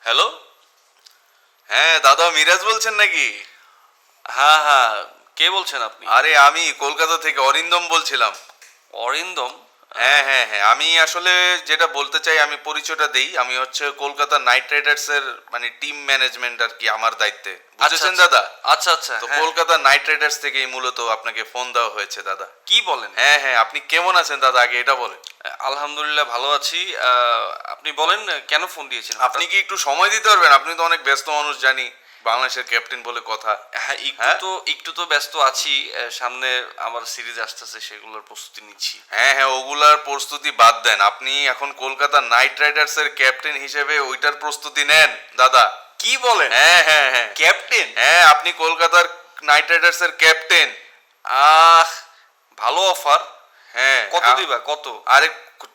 Hello. হ্যাঁ দাদা, মিরাজ বলছেন নাকি? হ্যাঁ হ্যাঁ, কে বলছেন আপনি? আরে আমি কলকাতা থেকে অরিন্দম বলছিলাম। অরিন্দম? হ্যাঁ হ্যাঁ হ্যাঁ, আমি আসলে যেটা বলতে চাই, আমি পরিচয়টা দেই। আমি হচ্ছে কলকাতা নাইট রাইডার্স এর মানে টিম ম্যানেজমেন্ট আর কি আমার দায়িত্বে, আচ্ছা বুঝেছেন আচ্ছা দাদা? আচ্ছা আচ্ছা, তো হ্যাঁ। কলকাতা নাইট রাইডার্স থেকেই মূলত আপনাকে ফোন দেওয়া হয়েছে দাদা। কি বলেন? হ্যাঁ হ্যাঁ, আপনি কেমন আছেন দাদা, আগে এটা বলেন। আলহামদুলিল্লাহ ভালো আছি। আপনি বলেন কেন ফোন দিয়েছেন আপনি হঠাৎ? কি একটু সময় দিতে পারবেন? আপনি তো অনেক ব্যস্ত মানুষ জানি, বাংলাদেশের ক্যাপ্টেন বলে কথা। হ্যাঁ, হ্যাঁ একটু তো ব্যস্ত আছি। সামনে আমার সিরিজ আসতেছে, সেগুলোর প্রস্তুতি নিচ্ছি। হ্যাঁ হ্যাঁ, ওগুলার প্রস্তুতি বাদ দেন, আপনি এখন কলকাতা নাইট রাইডার্স এর ক্যাপ্টেন হিসেবে ওইটার প্রস্তুতি নেন দাদা। কি বলেন? হ্যাঁ হ্যাঁ হ্যাঁ ক্যাপ্টেন? হ্যাঁ, আপনি কলকাতার নাইট রাইডার্স এর ক্যাপ্টেন। আহ, ভালো অফার। হ্যাঁ, কত দিবা, কত? আরে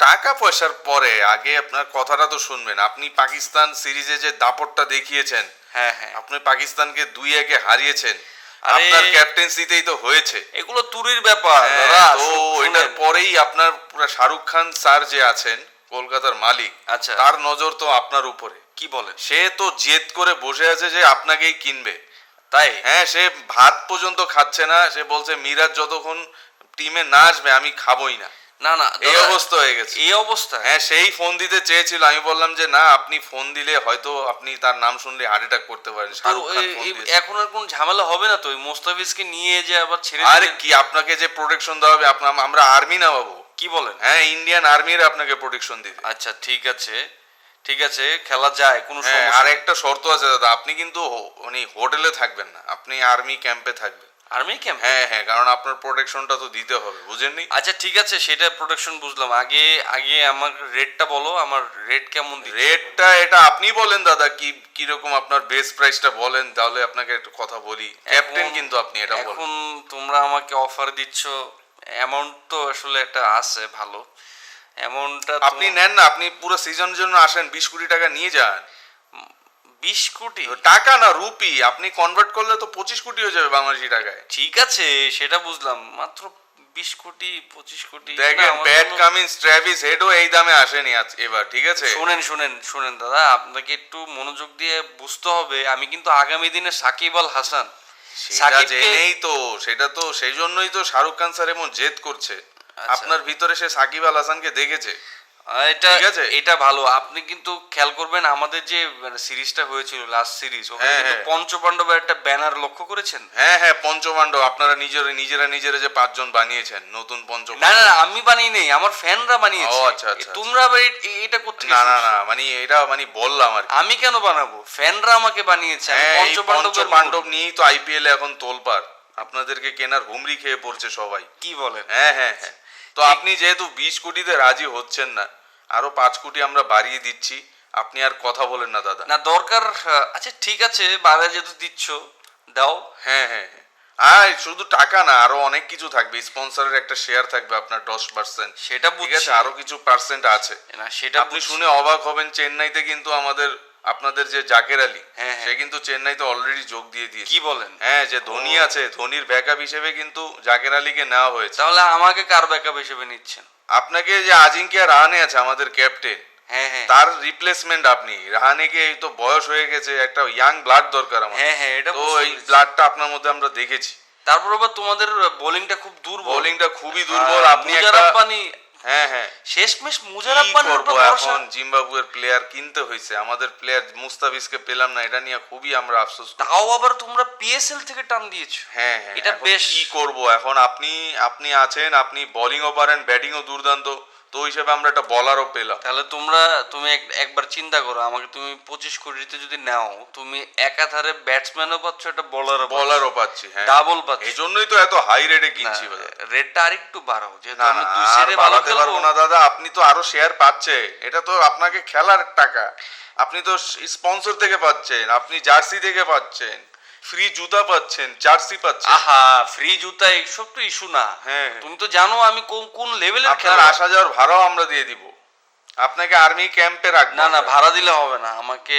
টাকা পয়সার পরে আগে আপনার কথাটা তো শুনবেন। আপনি পাকিস্তান সিরিজে যে দাপটটা দেখিয়েছেন, হ্যাঁ হ্যাঁ। আপনি পাকিস্তানকে 2-1 হারিয়েছেন, আরে, আপনার ক্যাপ্টেন্সিতেই তো হয়েছে। এগুলো তুরির ব্যাপার হ্যাঁ, দাদা। তো এটার পরেই আপনার পুরো শাহরুখ খান স্যার যে আছেন, কলকাতার মালিক, আচ্ছা। তার নজর তো আপনার উপরে। কি বলেন? সে তো জেদ করে বসে আছে যে আপনাকেই কিনবে। তাই? হ্যাঁ, সে ভাত পর্যন্ত খাচ্ছে না, সে বলছে মিরাজ যতক্ষণ টিমে না আসবে আমি খাবোই না। না না এই দাদা, অবস্থা হয়ে গেছে। এই অবস্থা? হ্যাঁ, সেই ফোন দিতে চেয়েছিল, আমি বললাম যে না, আপনি ফোন দিলে হয়তো আপনি তার নাম শুনলে হার্ট অ্যাটাক করতে পারেন। তো শাহরুখ খান ফোন দিয়েছে। এখন আর কোন ঝামেলা হবে না তো? ওই মোস্তাফিজকে নিয়ে যে আবার ছেড়ে আরে দিলেন? কি, আপনাকে যে প্রোটেকশন দেওয়া হবে, আমরা আর্মি না বাবু। কি বলেন? হ্যাঁ, ইন্ডিয়ান আর্মির আপনাকে প্রোটেকশন দিতে। আচ্ছা ঠিক আছে, ঠিক আছে, খেলা যায়, কোনো হ্যাঁ, সমস্যা আর নেই। একটা শর্ত আছে দাদা, আপনি কিন্তু মানে হোটেলে থাকবেন না, আপনি আর্মি ক্যাম্পে থাকবেন। Army camp? হ্যাঁ হ্যাঁ, কারণ আপনার প্রোটেকশনটা তো দিতে হবে, বুঝেননি? আচ্ছা ঠিক আছে, সেটা প্রোটেকশন বুঝলাম। আগে আগে আমার রেটটা বলো, আমার রেট কেমন দিচ্ছ? রেটটা এটা আপনি বলেন দাদা, কি কিরকম আপনার বেস প্রাইসটা বলেন, তাহলে আপনাকে একটু কথা বলি। ক্যাপ্টেন কিন্তু আপনি, এটা বলেন। এখন তোমরা আমাকে অফার দিচ্ছ, অ্যামাউন্ট তো আসলে একটা আছে ভালো অ্যামাউন্টটা। আপনি নেন না, আপনি পুরো সিজনের জন্য আসেন, 20 কোটি টাকা নিয়ে যান। 20 কোটি? টাকা না, রুপি। আপনি কনভার্ট করলে তো 25 কোটি হয়ে যাবে বাংলাদেশি টাকায়। ঠিক আছে, সেটা বুঝলাম। মাত্র 20 কোটি, 25 কোটি? দেখেন, প্যাট কামিন্স, ট্র্যাভিস হেডও এই দামে আসেনি আজ এবার, ঠিক আছে? শোনেন শোনেন শোনেন দাদা, আপনাকে একটু মনোযোগ দিয়ে বুঝতে হবে। আমি কিন্তু আগামী দিনে সাকিব আল হাসান, সেটা জেনেই তো, সেটা তো সেই জন্যই তো শাহরুখ খান স্যার এমন জেদ করছে। আচ্ছা। আপনার ভিতরে সে সাকিব আল হাসানকে দেখেছে। এটা ঠিক আছে। এটা ভালো। আপনি কিন্তু খেয়াল করবেন, আমাদের যে সিরিজটা হয়েছিল, লাস্ট সিরিজ, ওখানে হ্যাঁ, কিন্তু হ্যাঁ। পঞ্চপাণ্ডবের একটা ব্যানার লক্ষ্য করেছেন? হ্যাঁ হ্যাঁ, পঞ্চপাণ্ডব আপনারা নিজেরা যে 5 জন বানিয়েছেন নতুন না পঞ্চপাণ্ডব। না না, আমি বানিয়ে নেই, আমার ফ্যানরা বানিয়েছে। ও আচ্ছা আচ্ছা। তোমরা আবার এটা করতে না না না, মানে এটা মানে বললাম আর কি। আমি কেন বানাবো? ফ্যানরা আমাকে বানিয়েছে। আমি হ্যাঁ, এই পঞ্চপাণ্ডবের পঞ্চপাণ্ডব নিয়েই তো আইপিএল এখন তোলপাড়। আপনাদেরকে কেনার হুমড়ি খেয়ে পড়ছে সবাই। কি বলেন? হ্যাঁ হ্যাঁ হ্যাঁ। তো আপনি যেহেতু 20 কোটিতে রাজি হচ্ছেন না, আরো 5 কোটি আমরা বাড়িয়ে দিচ্ছি। আপনি আর কথা বলেন না দাদা। না দরকার। আচ্ছা ঠিক আছে, বাড়া যেহেতু দিচ্ছ, দাও। হ্যাঁ হ্যাঁ হ্যাঁ। আর শুধু টাকা না, আরো অনেক কিছু থাকবে। স্পন্সরের একটা শেয়ার থাকবে আপনার 10%। সেটা ঠিক আছে, বুঝছি। আরো কিছু পার্সেন্ট আছে। না সেটা আপনি বুঝছি। শুনে অবাক হবেন, চেন্নাইতে কিন্তু আপনাদের যে জাকের আলী, হ্যাঁ, হ্যাঁ। সে কিন্তু চেন্নাইতে অলরেডি যোগ দিয়ে দিয়েছে। কি বলেন? হ্যাঁ, যে ধোনি আছে, ধোনির ব্যাকআপ হিসেবে কিন্তু জাকের আলীকে নেওয়া হয়েছে। তাহলে আমাকে কার ব্যাকআপ হিসেবে নিচ্ছেন? আপনাকে যে আজিঙ্কিয়া রাহানে আছে আমাদের ক্যাপ্টেন, হ্যাঁ হ্যাঁ তার রিপ্লেসমেন্ট আপনি। রাহানেকে এই তো বয়স হয়ে গেছে, একটা ইয়াং ব্লাড দরকার আমার। হ্যাঁ হ্যাঁ, এটা তো বুঝতে এই পেরেছি। ব্লাডটা আপনার মধ্যে আমরা দেখেছি। তারপর আবার তোমাদের বোলিংটা খুব দুর্বল। বোলিংটা খুবই দুর্বল। আপনি একটা মুজারাব্বানি, হ্যাঁ হ্যাঁ, শেষমেশ কি মুজারাব্বানির করবো উপর ভরসা। এখন? জিম্বাবুয়ের প্লেয়ার কিনতে হয়েছে, আমাদের প্লেয়ার মুস্তাফিজকে পেলাম না, এটা নিয়ে খুবই আমরা আফসোস করি। তাও আবার তোমরা পিএসএল থেকে টান দিয়েছো। হ্যাঁ হ্যাঁ, এটা এখন বেশ। কি করব এখন? আপনি আছেন, আপনি বোলিংও পারেন, ব্যাটিংও দুর্দান্ত, তো হিসেবে আমরা একটা বলারও পেলাম। তাহলে তুমি একবার চিন্তা করো, আমাকে তুমি 25 কোটিতে যদি নাও, তুমি একাধারে ব্যাটসম্যানও পাচ্ছ, একটা বলারও পাচ্ছি। হ্যাঁ, ডাবল পাচ্ছ। এই জন্যই তো এত হাই রেটে কিনছি। রেটটা আরেকটু বাড়াও, যেহেতু না আমি না, দুই আর সাইডে ভালো বাড়াতে খেলবো। পারবো না দাদা, আপনি তো আরো শেয়ার পাচ্ছে। এটা তো আপনাকে খেলার টাকা, আপনি তো স্পন্সর থেকে পাচ্ছেন, আপনি জার্সি থেকে পাচ্ছেন, ফ্রি জুতা পাচ্ছেন, জার্সি পাচ্ছেন। আহা, ফ্রি জুতা এইসব তো ইস্যু না। হ্যাঁ। তুমি তো জানো আমি কোন কোন লেভেলের আপনার খেলোয়াড়। আসা যাওয়ার ভাড়াও আমরা দিয়ে দিব, আপনাকে আর্মি ক্যাম্পে রাখবো। না না, আমরা। ভাড়া দিলে হবে না, আমাকে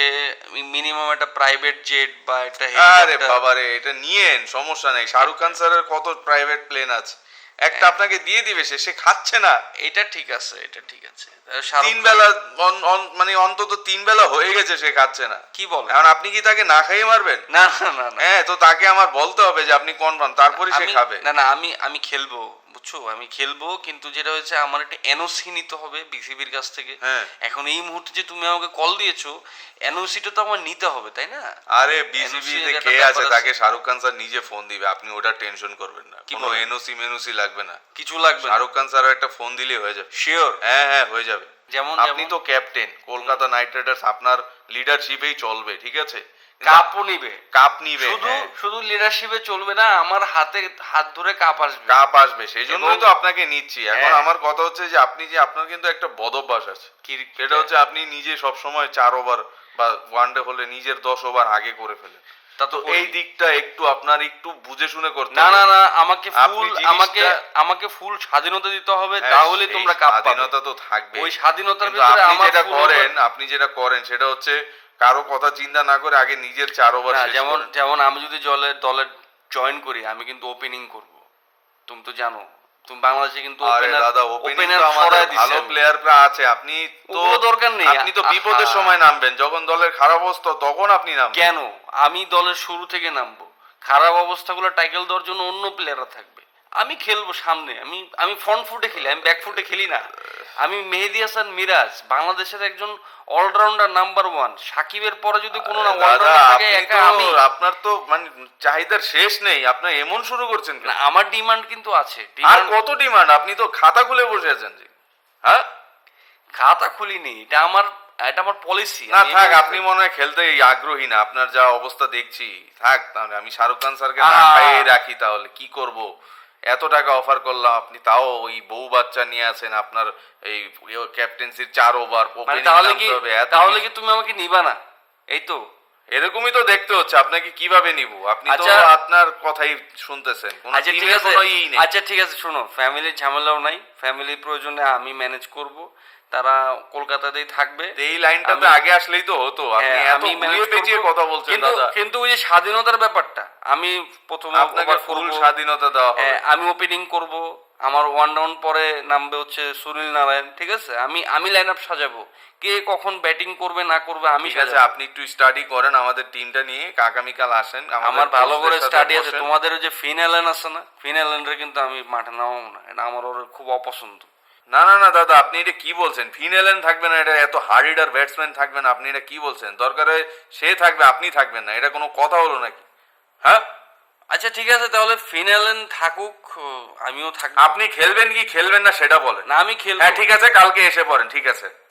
মিনিমাম একটা প্রাইভেট জেট বা একটা আরে হেলিকপ্টার। বাবারে, এটা নিয়েন, সমস্যা নেই। শাহরুখ খান স্যারের কত প্রাইভেট প্লেন আছে, একটা আপনাকে দিয়ে দিবে, সে খাচ্ছে না। এটা ঠিক আছে, এটা ঠিক আছে। 3 বেলা মানে অন্তত 3 বেলা হয়ে গেছে সে খাচ্ছে না। কি বল? এখন আপনি কি তাকে না খাইয়ে মারবেন? না না না না হ্যাঁ, তো তাকে আমার বলতে হবে যে আপনি কনফার্ম, তারপরে সে খাবে। না না আমি খেলবো, বুঝছো, আমি খেলবো, কিন্তু যেটা হচ্ছে আমার একটা এনওসি নিতে হবে বিসিবির কাছ থেকে। হ্যাঁ। এখন এই মুহূর্তে যে তুমি আমাকে কল দিয়েছো, এনওসিটা তো আমার নিতে হবে, তাই না? আরে NOC বিসিবি এর তে একটা কে ব্যাপার আছে, আছে। তাকে শাহরুখ খান স্যার নিজে ফোন দিবে, আপনি ওটা টেনশন করবেন না। কি কোনো বলেন? এনওসি মেনুসি লাগবে না, কিছু লাগবে না? শাহরুখ খান স্যারও একটা ফোন দিলে হয়ে যাবে। শিওর? হ্যাঁ হ্যাঁ, হয়ে যাবে। যেমন আপনি তো ক্যাপ্টেন, কলকাতা নাইট রাইডার্স আপনার লিডারশিপেই চলবে, ঠিক আছে? কাপও নিবে, কাপ নিবে, শুধু হ্যাঁ। শুধু লিডারশিপে চলবে না, আমার হাত ধরে কাপ আসবে। কাপ আসবে, সেই জন্যই তো আপনাকে নিচ্ছি। এখন হ্যাঁ। আমার কথা হচ্ছে যে আপনি যে, আপনার কিন্তু একটা বদ অভ্যাস আছে, কি- সেটা হচ্ছে আপনি নিজে সবসময় 4 ওভার বা ওয়ানডে হলে নিজের 10 ওভার আগে করে ফেলেন। তা তো তো এই দিকটা একটু আপনার একটু বুঝে শুনে করতে না হবে। না না, আমাকে আপনি ফুল জিনিসটা- আমাকে ফুল স্বাধীনতা দিতে হবে, হ্যাঁ, তাহলে সেই তোমরা কাপ পাবে। স্বাধীনতা তো থাকবে। ওই স্বাধীনতার কিন্তু ভিতরে আপনি আমার যেটা full করেন, আপনি যেটা করেন সেটা হচ্ছে কারো কথা চিন্তা না করে আগে নিজের 4 ওভার না, শেষ যেমন করেন। যেমন আমি যদি দলে জয়েন করি, আমি কিন্তু ওপেনিং করব। তুমি তো জানো, তুমি বাংলাদেশে কিন্তু আরে দাদা, ওপেনিং তো আমাদের ভালো প্লেয়াররা আছে, আপনি তো ওগুলো দরকার নেই। আপনি তো বিপদের সময় নামবেন, যখন দলের খারাপ অবস্থা তখন আপনি নামবেন। কেন? আমি দলের শুরু থেকে নামবো, খারাপ অবস্থাগুলো ট্যাকেল দেওয়ার জন্য অন্য প্লেয়াররা থাকবে, আমি খেলবো সামনে। আমি ফ্রন্ট ফুটে খেলি, আমি ব্যাক ফুটে খেলি না। আমি মেহেদী হাসান মিরাজ, বাংলাদেশের একজন অলরাউন্ডার নাম্বার 1। সাকিবের পরে যদি কোনো না দাদা, অলরাউন্ডার থাকে, আপনি একা তো- আমি। আপনার তো মানে চাহিদার শেষ নেই, আপনি এমন শুরু করছেন কেন? না, আমার ডিমান্ড কিন্তু আছে। আর ডিমান্ড কত ডিমান্ড? আপনি তো খাতা খুলে বসে আছেন যে। হ্যাঁ, খাতা খুলিনি, এটা আমার পলিসি। না থাক, আপনি মনে হয় খেলতে আগ্রহী না, আপনার যা অবস্থা দেখছি। থাক, তাহলে আমি শাহরুখ খান স্যারকে না খাইয়ে রাখি, তাহলে কি করব? এত টাকা অফার করলাম, আপনি তাও ওই বউ বাচ্চা নিয়ে আসেন, আপনার এই ক্যাপ্টেন্সির 4 ওভার মানে তাহলে কি তুমি আমাকে নিবা না? এই তো এরকমই তো দেখতে হচ্ছে। আপনাকে কিভাবে নিব? আপনি তো আচ্ছা। আপনার কথাই শুনতেছেন, কোনো আচ্ছা ঠিক টিমের আছে, কোনো ইই নেই। আচ্ছা ঠিক আছে, শোনো, ফ্যামিলির ঝামেলাও নাই, ফ্যামিলির প্রয়োজনে আমি ম্যানেজ করব, তারা কলকাতাতেই থাকবে। এই লাইনটাতে আগে আসলেই তো হতো। আপনি হ্যাঁ, এত আমি ঘুরিয়ে manage পেঁচিয়ে করবো। কথা বলছেন কিন্তু দাদা। কিন্তু ওই যে স্বাধীনতার ব্যাপারটা, আমি প্রথমে আপনাকে over ফুল করবো। স্বাধীনতা দেওয়া হবে। হ্যাঁ, আমি ওপেনিং করব, আমার 1 ডাউন পরে নামবে হচ্ছে সুনীল নারায়ণ, ঠিক আছে? আমি লাইন আপ সাজাবো, কে কখন ব্যাটিং করবে না করবে আমি ঠিক আছে, সাজাবো। আপনি একটু স্টাডি করেন আমাদের টিমটা নিয়ে, আগামীকাল আসেন। আমাদের আমার ভালো করে coachদের সাথে স্টাডি আছে। বসেন। তোমাদের ওই যে ফিনাল্যান্ড আছে না, ফিনাল্যান্ডের কিন্তু আমি মাঠে নামাবো না, এটা আমার ওর খুব অপছন্দ। না না না দাদা, আপনি এটা কি বলছেন? ফিনেলেন থাকবে না, এটা এত হার্ড হিটার ব্যাটসম্যান থাকবে না, আপনি এটা কি বলছেন? দরকার হয় সে থাকবে, আপনি থাকবেন না, এটা কোনো কথা হলো নাকি? হ্যাঁ, আচ্ছা ঠিক আছে, তাহলে ফিনাল্যান্ড থাকুক, আমিও থাকবো। আপনি খেলবেন কি খেলবেন না সেটা বলেন। না, আমি খেলবো। হ্যাঁ ঠিক আছে, কালকে এসে পড়েন, ঠিক আছে।